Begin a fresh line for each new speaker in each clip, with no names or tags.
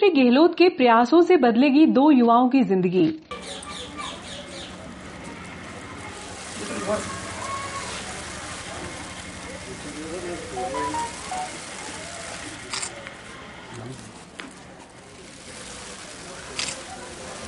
जितेंद्र गहलोत के प्रयासों से बदलेगी 2 युवाओं की जिंदगी।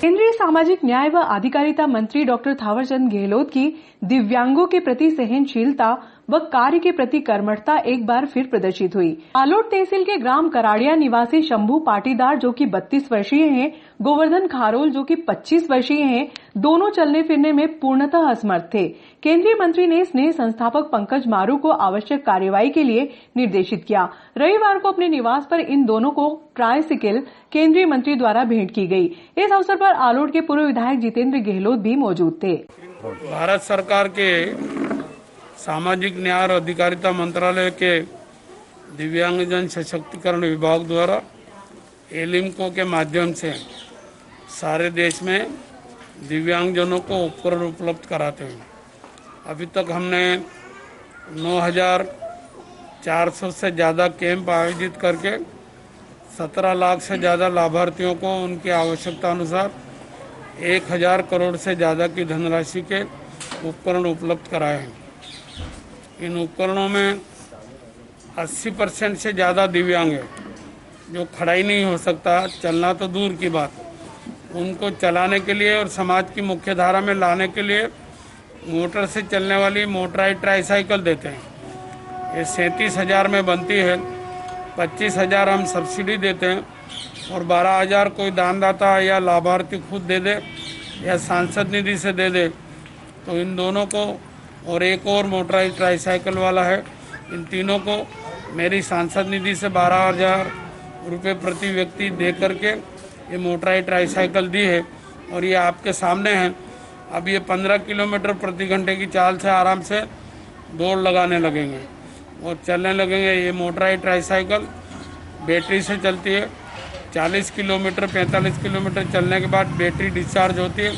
केंद्रीय सामाजिक न्याय व अधिकारिता मंत्री डॉक्टर थावरचंद गहलोत की दिव्यांगों के प्रति सहनशीलता व कार्य के प्रति कर्मठता एक बार फिर प्रदर्शित हुई। आलोट तहसील के ग्राम कराड़िया निवासी शंभू पाटीदार जो कि 32 वर्षीय हैं, गोवर्धन खारोल जो कि 25 वर्षीय हैं, दोनों चलने फिरने में पूर्णतः असमर्थ थे। केंद्रीय मंत्री ने स्नेह संस्थापक पंकज मारू को आवश्यक कार्यवाही के लिए निर्देशित किया। रविवार को अपने निवास पर इन दोनों को ट्राइसिकल केंद्रीय मंत्री द्वारा भेंट की गई। इस अवसर पर आलोट के पूर्व विधायक जितेंद्र गहलोत भी मौजूद थे।
भारत सरकार के सामाजिक न्याय और अधिकारिता मंत्रालय के दिव्यांगजन सशक्तिकरण विभाग द्वारा एलिम्को के माध्यम से सारे देश में दिव्यांगजनों को उपकरण उपलब्ध कराते हैं। अभी तक हमने 9,400 से ज़्यादा कैंप आयोजित करके 17 लाख से ज़्यादा लाभार्थियों को उनकी आवश्यकता अनुसार 1,000 करोड़ से ज़्यादा की धनराशि के उपकरण उपलब्ध कराए हैं। इन उपकरणों में 80% से ज़्यादा दिव्यांग है जो खड़ा ही नहीं हो सकता, चलना तो दूर की बात। उनको चलाने के लिए और समाज की मुख्य धारा में लाने के लिए मोटर से चलने वाली मोटराइज ट्राईसाइकिल देते हैं। ये 37,000 में बनती है। 25,000 हम सब्सिडी देते हैं और 12,000 कोई दानदाता या लाभार्थी खुद दे दे या सांसद निधि से दे दे। तो इन दोनों को और एक और मोटराइज ट्राईसाइकिल वाला है, इन तीनों को मेरी सांसद निधि से 12,000 रुपये प्रति व्यक्ति दे करके ये मोटराइज ट्राईसाइकिल दी है। और ये आपके सामने है। अब ये 15 किलोमीटर प्रति घंटे की चाल से आराम से दौड़ लगाने लगेंगे और चलने लगेंगे। ये मोटराइज ट्राईसाइकिल बैटरी से चलती है। 40 किलोमीटर 45 किलोमीटर चलने के बाद बैटरी डिस्चार्ज होती है,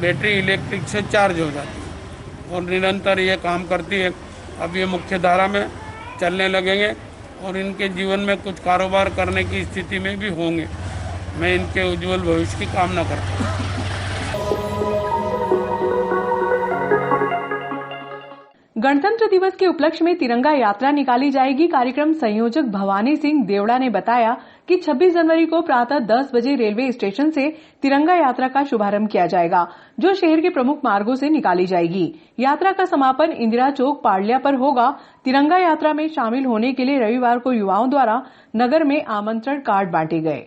बैटरी इलेक्ट्रिक से चार्ज हो जाती है और निरंतर ये काम करती है। अब ये मुख्य धारा में चलने लगेंगे और इनके जीवन में कुछ कारोबार करने की स्थिति में भी होंगे। मैं इनके उज्जवल भविष्य की कामना करता हूँ।
गणतंत्र दिवस के उपलक्ष्य में तिरंगा यात्रा निकाली जाएगी। कार्यक्रम संयोजक भवानी सिंह देवड़ा ने बताया कि 26 जनवरी को प्रातः 10 बजे रेलवे स्टेशन से तिरंगा यात्रा का शुभारंभ किया जाएगा, जो शहर के प्रमुख मार्गों से निकाली जाएगी। यात्रा का समापन इंदिरा चौक पाडलिया पर होगा। तिरंगा यात्रा में शामिल होने के लिए रविवार को युवाओं द्वारा नगर में आमंत्रण कार्ड बांटे गए।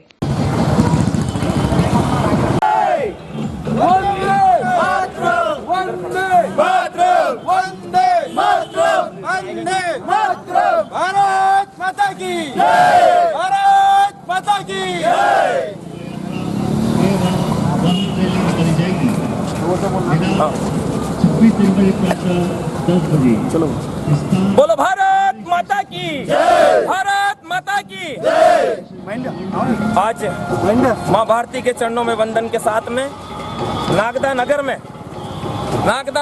भारत माता की जय, भारत माता की जय।
26 जनवरी प्रातः 10 बजे चलो
बोलो भारत माता की जय, भारत माता की जय। आज माँ भारती के चरणों में वंदन के साथ में नागदा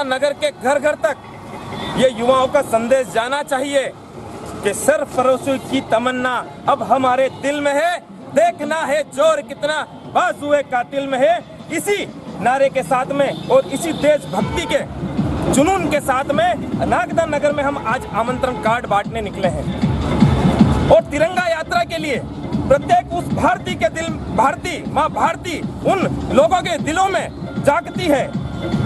नगर के घर घर तक ये युवाओं का संदेश जाना चाहिए कि सरफरोशी की तमन्ना अब हमारे दिल में है, देखना है जोर कितना बाजुए कातिल में है। इसी नारे के साथ में और इसी देशभक्ति के जुनून के साथ में नागदा नगर में हम आज आमंत्रण कार्ड बांटने निकले हैं और तिरंगा यात्रा के लिए प्रत्येक उस भारती के दिल, भारती माँ भारती उन लोगों के दिलों में जागती है,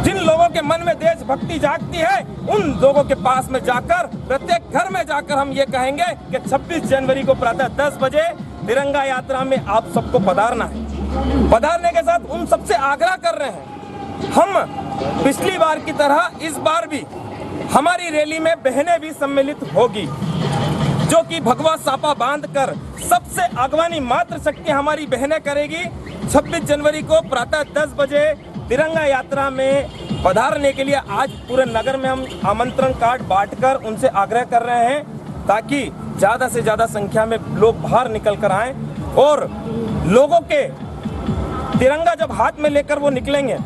जिन लोगों के मन में देशभक्ति जागती है, उन लोगों के पास में जाकर प्रत्येक घर में जाकर हम ये कहेंगे कि 26 जनवरी को प्रातः 10 बजे तिरंगा यात्रा में आप सबको पधारना है। पधारने के साथ उन सबसे आग्रह कर रहे हैं, हम पिछली बार की तरह इस बार भी हमारी रैली में बहनें भी सम्मिलित होगी, जो कि भगवा सापा बांधकर सबसे अगवानी मात्र शक्ति हमारी बहनें करेगी। 26 जनवरी को प्रातः 10 बजे तिरंगा यात्रा में पधारने के लिए आज पूरे नगर में हम आमंत्रण कार्ड बांटकर उनसे आग्रह कर रहे हैं, ताकि ज्यादा से ज्यादा संख्या में लोग बाहर निकल कर आएं और लोगों के तिरंगा जब हाथ में लेकर वो निकलेंगे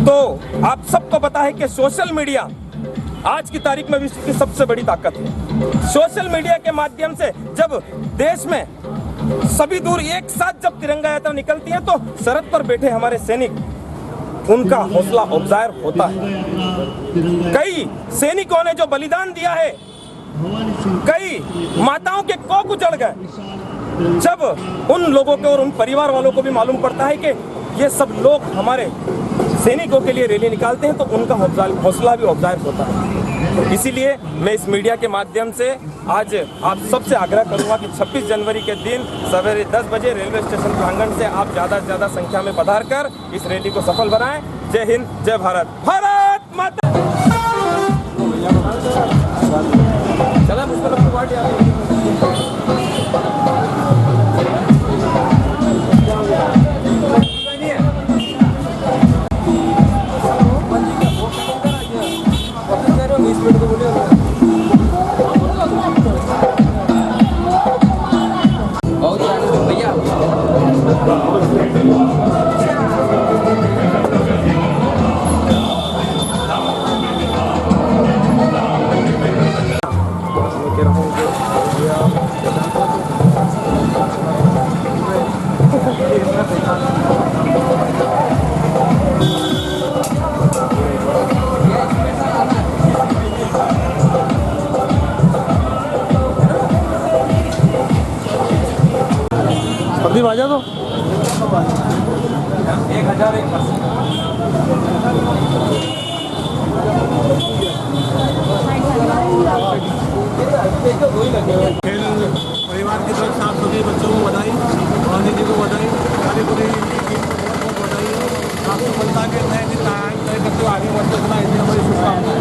तो आप सबको पता है कि सोशल मीडिया आज की तारीख में विश्व की सबसे बड़ी ताकत है। सोशल मीडिया के माध्यम से जब देश में सभी दूर एक साथ जब तिरंगा यात्रा निकलती है तो सरहद पर बैठे हमारे सैनिक, उनका हौसला अफजायर होता है। कई सैनिकों ने जो बलिदान दिया है, कई माताओं के कोख उजड़ गए। जब उन लोगों को और उन परिवार वालों को भी मालूम पड़ता है कि ये सब लोग हमारे सैनिकों के लिए रैली निकालते हैं तो उनका हौसला भी अफजायर होता है। इसीलिए मैं इस मीडिया के माध्यम से आज आप सबसे आग्रह करूंगा कि 26 जनवरी के दिन सवेरे 10 बजे रेलवे स्टेशन प्रांगण से आप ज़्यादा से ज़्यादा संख्या में पधार कर इस रैली को सफल बनाएं। जय हिंद, जय भारत, भारत माता।
अभी बाजा दो
1001 परिवार की तरफ से आप सभी बच्चों को बधाई, गांधी जी को बधाई, सारी पूरी टीम को बधाई। आप सफलता के नए दिन तय करते हुए आगे बढ़ते रहना, इसलिए हमारी शुभकामनाएं।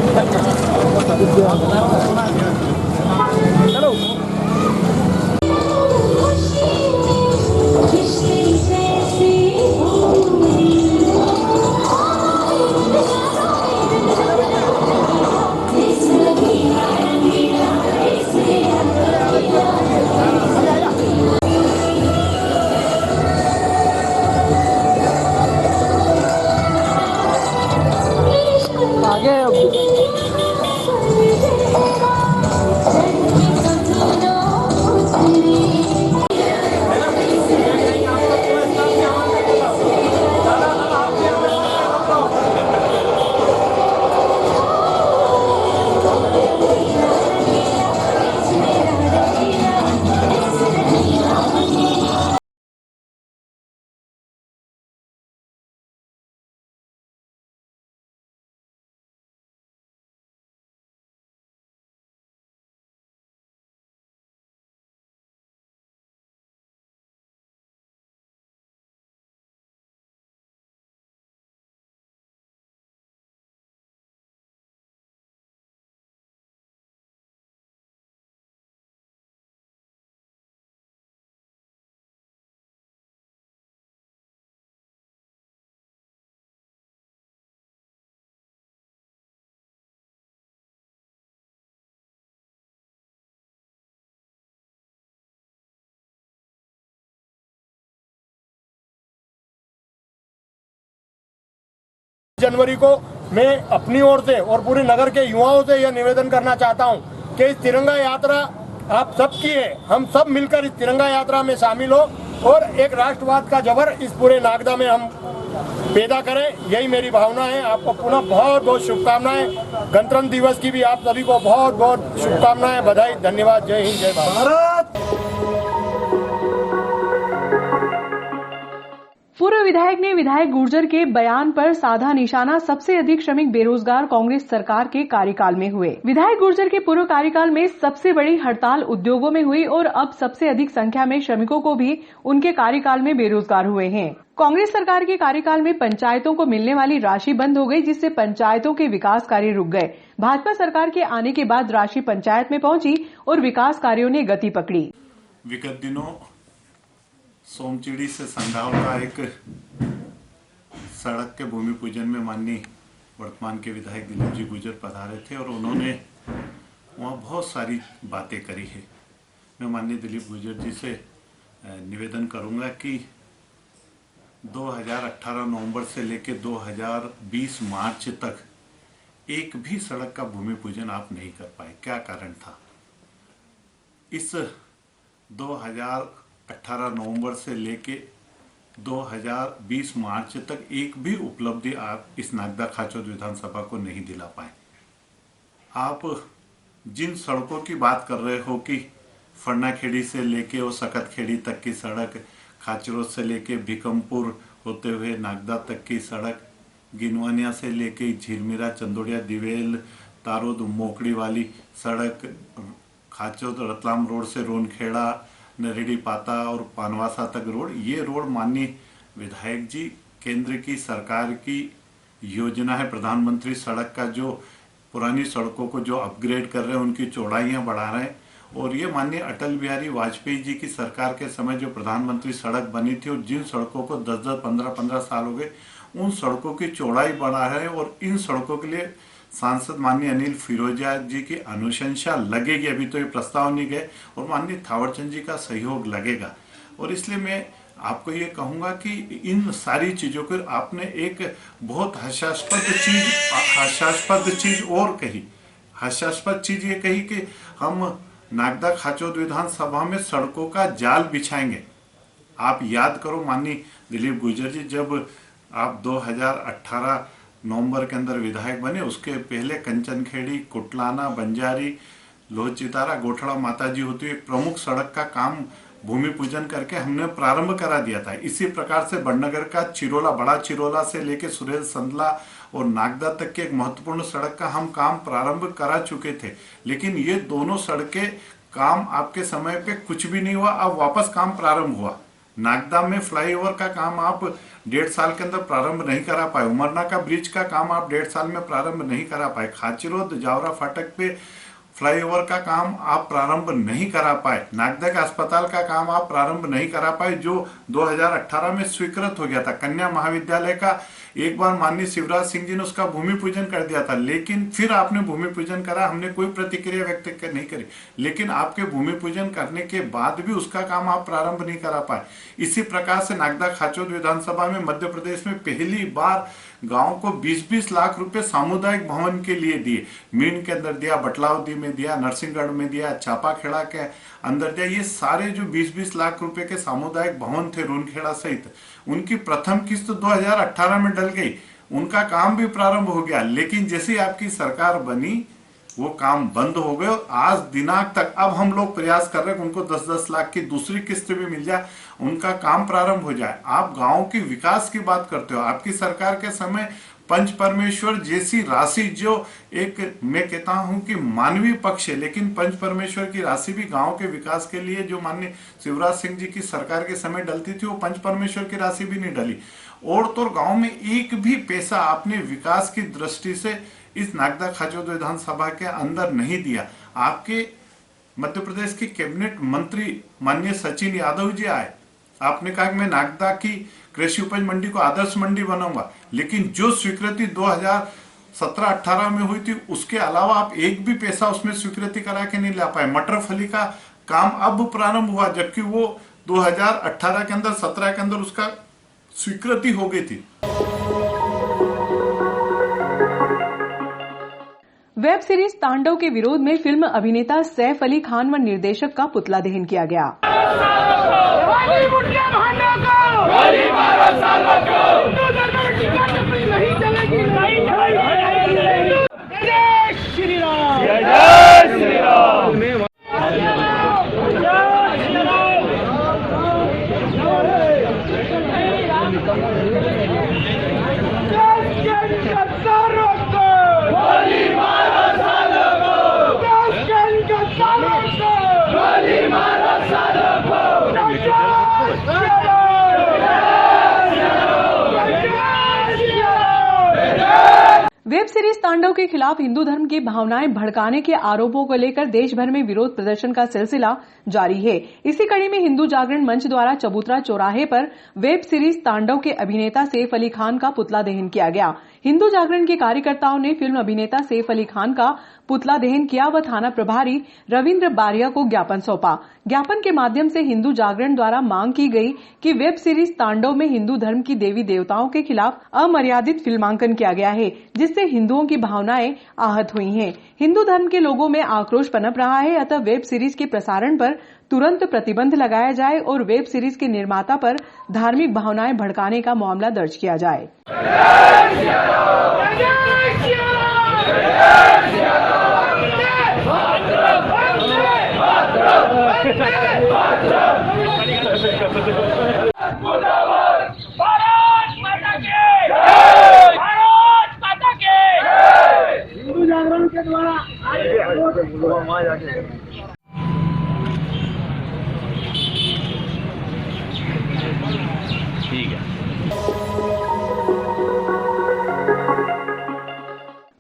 चलो
जनवरी को मैं अपनी ओर से और पूरे नगर के युवाओं से यह निवेदन करना चाहता हूं कि इस तिरंगा यात्रा आप सबकी है। हम सब मिलकर इस तिरंगा यात्रा में शामिल हो और एक राष्ट्रवाद का जबर इस पूरे नागदा में हम पैदा करें, यही मेरी भावना है। आपको पुनः बहुत बहुत शुभकामनाएं। गणतंत्र दिवस की भी आप सभी को बहुत बहुत शुभकामनाएं, बधाई, धन्यवाद। जय हिंद, जय भारत।
पूर्व विधायक ने विधायक गुर्जर के बयान पर साधा निशाना। सबसे अधिक श्रमिक बेरोजगार कांग्रेस सरकार के कार्यकाल में हुए। विधायक गुर्जर के पूर्व कार्यकाल में सबसे बड़ी हड़ताल उद्योगों में हुई और अब सबसे अधिक संख्या में श्रमिकों को भी उनके कार्यकाल में बेरोजगार हुए हैं। कांग्रेस सरकार के कार्यकाल में पंचायतों को मिलने वाली राशि बंद हो गई, जिससे पंचायतों के विकास कार्य रुक गए। भाजपा सरकार के आने के बाद राशि पंचायत में पहुंची और विकास कार्यों ने गति पकड़ी।
विगत दिनों सोमचिड़ी से संधाव का एक सड़क के भूमि पूजन में माननीय वर्तमान के विधायक दिलीप जी गुर्जर पधारे थे और उन्होंने वहाँ बहुत सारी बातें करी है। मैं माननीय दिलीप गुर्जर जी से निवेदन करूँगा कि 2018 नवंबर से लेकर 2020 मार्च तक एक भी सड़क का भूमि पूजन आप नहीं कर पाए, क्या कारण था? इस 18 नवंबर से लेके 2020 मार्च तक एक भी उपलब्धि आप इस नागदा खाचौद विधानसभा को नहीं दिला पाए। आप जिन सड़कों की बात कर रहे हो कि फरनाखेड़ी से लेके वो सकतखेड़ी तक की सड़क, खाचरोद से लेके भीकमपुर होते हुए नागदा तक की सड़क, गिनवानिया से लेके झिरमिरा, चंदोड़िया, दिवेल, तारोद, मोकड़ी वाली सड़क, खाचौद रतलाम रोड से रोनखेड़ा, नरेड़ी पाता और पानवासा तक रोड, ये रोड माननीय विधायक जी केंद्र की सरकार की योजना है। प्रधानमंत्री सड़क का जो पुरानी सड़कों को जो अपग्रेड कर रहे हैं, उनकी चौड़ाइयां बढ़ा रहे हैं। और ये माननीय अटल बिहारी वाजपेयी जी की सरकार के समय जो प्रधानमंत्री सड़क बनी थी और जिन सड़कों को 10-10, 15-15 साल हो गए, उन सड़कों की चौड़ाई बढ़ा रहे हैं। और इन सड़कों के लिए सांसद माननीय अनिल फिरोजिया जी की अनुशंसा लगेगी। अभी तो ये प्रस्ताव नहीं गए और माननीय थावरचंद जी का सहयोग लगेगा। और इसलिए मैं आपको ये कहूंगा कि इन सारी चीजों को आपने एक बहुत हास्यास्पद चीज और कही। हास्यास्पद चीज ये कही कि हम नागदा खाचौद विधानसभा में सड़कों का जाल बिछाएंगे। आप याद करो माननीय दिलीप गुर्जर जी, जब आप 2018 नवंबर के अंदर विधायक बने, उसके पहले कंचनखेड़ी, कुटलाना, बंजारी, लोहचितारा, गोठड़ा माताजी होती हुई प्रमुख सड़क का काम भूमि पूजन करके हमने प्रारंभ करा दिया था। इसी प्रकार से बड़नगर का चिरोला, बड़ा चिरोला से लेके सुरेल संदला और नागदा तक के एक महत्वपूर्ण सड़क का हम काम प्रारंभ करा चुके थे। लेकिन ये दोनों सड़कें काम आपके समय पे कुछ भी नहीं हुआ, अब वापस काम प्रारंभ हुआ। नागदा में फ्लाईओवर का काम आप 1.5 साल के अंदर प्रारंभ नहीं करा पाए। उमरना का ब्रिज का काम आप 1.5 साल में प्रारंभ नहीं करा पाए। खाचरोद जावरा फाटक पे फ्लाईओवर का काम आप प्रारंभ नहीं करा पाए। नागदा के अस्पताल का काम आप प्रारंभ नहीं करा पाए, जो 2018 में स्वीकृत हो गया था। कन्या महाविद्यालय का एक बार माननीय शिवराज सिंह जी ने उसका भूमि पूजन कर दिया था, लेकिन फिर आपने भूमि पूजन करा, हमने कोई प्रतिक्रिया व्यक्त नहीं करी। लेकिन आपके भूमि पूजन करने के बाद भी उसका काम आप प्रारंभ नहीं करा पाए। इसी प्रकार से नागदा खाचौद विधानसभा में मध्य प्रदेश में पहली बार गांव को 20-20 लाख रुपए सामुदायिक भवन के लिए दिए। मीन के अंदर दिया, बटलावदी में दिया, नरसिंहगढ़ में दिया, चापाखेड़ा के अंदर दिया। ये सारे जो 20-20 लाख रुपए के सामुदायिक भवन थे रोनखेड़ा सहित, उनकी प्रथम किस्त 2018 में डल गई। उनका काम भी प्रारंभ हो गया, लेकिन जैसे आपकी सरकार बनी वो काम बंद हो गए। आज दिनांक तक अब हम लोग प्रयास कर रहे हैं कि उनको 10-10 लाख की दूसरी किस्त भी मिल जाए, उनका काम प्रारंभ हो जाए। आप गांव की विकास की बात करते हो। आपकी सरकार के समय पंच परमेश्वर जैसी राशि, जो एक मैं कहता हूं कि मानवीय पक्ष है, लेकिन पंच परमेश्वर की राशि भी गांव के विकास के लिए जो माननीय शिवराज सिंह जी की सरकार के समय डलती थी, वो पंच परमेश्वर की राशि भी नहीं डली। और तो गांव में एक भी पैसा आपने विकास की दृष्टि से इस नागदा खाचौद विधानसभा के अंदर नहीं दिया। आपके मध्य प्रदेश के कैबिनेट मंत्री माननीय सचिन यादव जी आए, आपने कहा कि मैं नागदा की कृषि उपज मंडी को आदर्श मंडी बनाऊंगा, लेकिन जो स्वीकृति 2017-18 में हुई थी, उसके अलावा आप एक भी पैसा उसमें स्वीकृति करा के नहीं ला पाए। मटर फली का काम अब प्रारंभ हुआ, जबकि वो 2018 के अंदर 17 के अंदर उसका स्वीकृति हो गई थी।
वेब सीरीज तांडव के विरोध में फिल्म अभिनेता सैफ अली खान व निर्देशक का पुतला दहन किया गया। वेब सीरीज तांडव के खिलाफ हिंदू धर्म की भावनाएं भड़काने के आरोपों को लेकर देश भर में विरोध प्रदर्शन का सिलसिला जारी है। इसी कड़ी में हिंदू जागरण मंच द्वारा चबूतरा चौराहे पर वेब सीरीज तांडव के अभिनेता सैफ अली खान का पुतला दहन किया गया। हिंदू जागरण के कार्यकर्ताओं ने फिल्म अभिनेता सैफ अली खान का पुतला दहन किया व थाना प्रभारी रविंद्र बारिया को ज्ञापन सौंपा। ज्ञापन के माध्यम से हिंदू जागरण द्वारा मांग की गई कि वेब सीरीज तांडव में हिंदू धर्म की देवी देवताओं के खिलाफ अमर्यादित फिल्मांकन किया गया है, जिससे हिंदुओं की भावनाएं आहत हुई हैं। हिंदू धर्म के लोगों में आक्रोश पनप रहा है, अतः वेब सीरीज के प्रसारण पर तुरंत प्रतिबंध लगाया जाए और वेब सीरीज के निर्माता पर धार्मिक भावनाएं भड़काने का मामला दर्ज किया जाए।
हिंदू जागरण के द्वारा
ठीक है।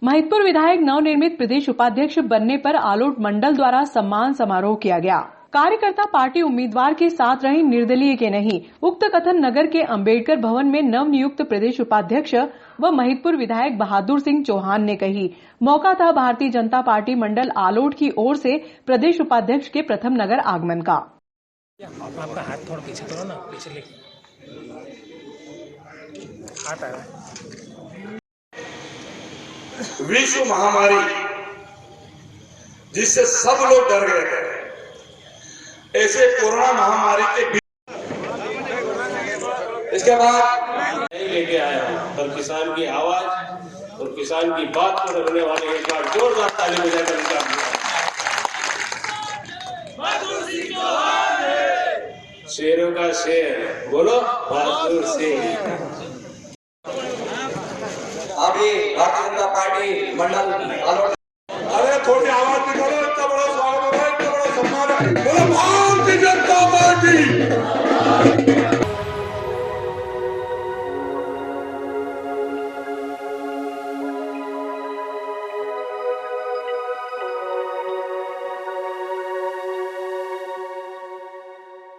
महिदपुर विधायक नवनिर्मित प्रदेश उपाध्यक्ष बनने पर आलोट मंडल द्वारा सम्मान समारोह किया गया। कार्यकर्ता पार्टी उम्मीदवार के साथ रहे, निर्दलीय के नहीं। उक्त कथन नगर के अंबेडकर भवन में नवनियुक्त प्रदेश उपाध्यक्ष व महिदपुर विधायक बहादुर सिंह चौहान ने कही। मौका था भारतीय जनता पार्टी मंडल आलोट की ओर से प्रदेश उपाध्यक्ष के प्रथम नगर आगमन का।
आपका हाथ थोड़ा पीछे करो ना, पीछे लेके हाथ आ रहा है।
विश्व महामारी जिससे सब लोग डर गए थे, ऐसे कोरोना महामारी के इसके बाद
नहीं लेके आया हूं, पर किसान की आवाज और किसान की बात को रखने वाले एक बार जोरदार ताली बजाकर शेरों का शेर बोलो बहादुर सिंह।
अभी भारतीय जनता पार्टी मंडल आलोट, अरे थोड़ी आवाज निकालो, इतना बड़ा स्वागत है, इतना बड़ा सम्मान है, बोलो भारतीय जनता पार्टी।